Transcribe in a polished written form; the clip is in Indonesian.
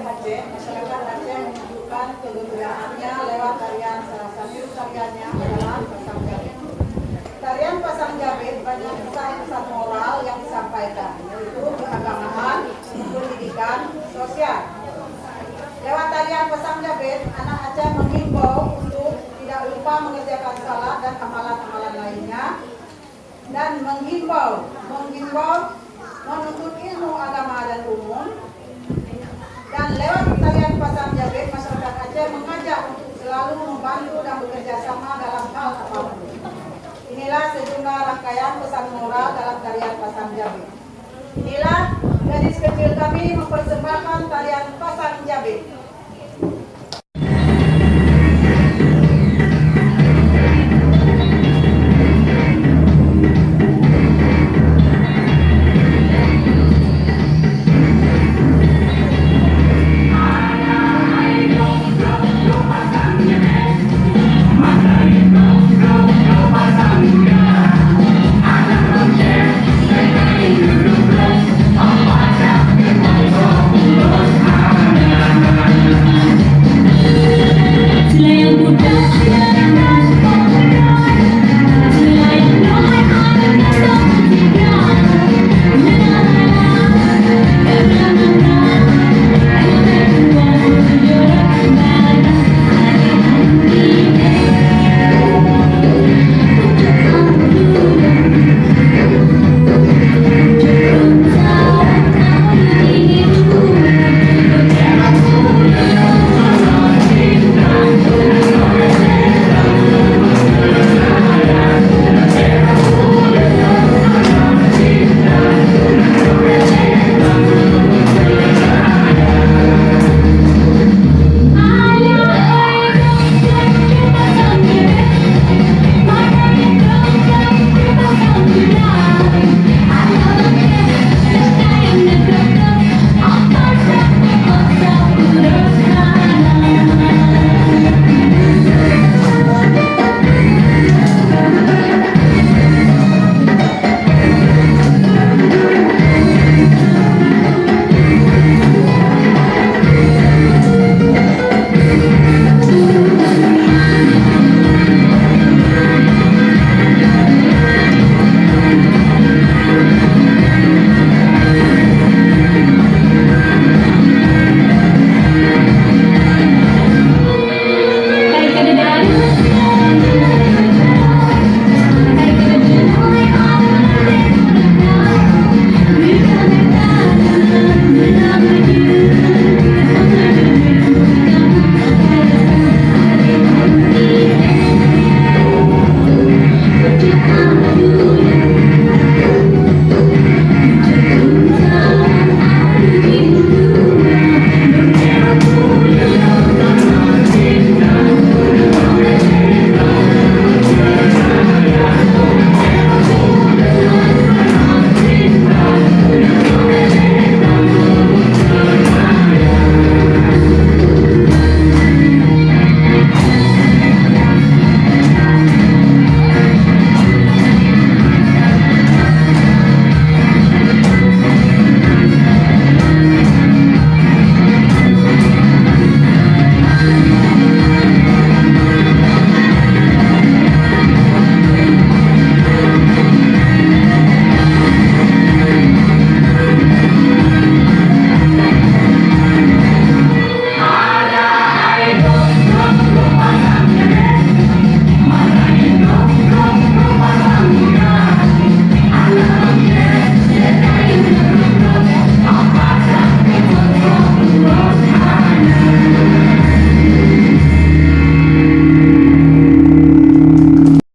Aceh, masyarakat Aceh menunjukkan kegembiraannya lewat tarian. Salah satu tariannya adalah Pasang Jabit. Tarian Pasang Jabit banyak pesan-pesan moral yang disampaikan, yaitu keagamaan, pendidikan, sosial. Lewat tarian Pasang Jabit, anak Aceh menghimbau untuk tidak lupa mengerjakan salat dan amalan-amalan lainnya, dan menghimbau menuntut ilmu agama dan umum. Dan lewat tarian Pasang Jabit, masyarakat Aceh mengajak untuk selalu membantu dan bekerja sama dalam hal apapun. Inilah sejumlah rangkaian pesan moral dalam tarian Pasang Jabit. Inilah gadis kecil kami mempersembahkan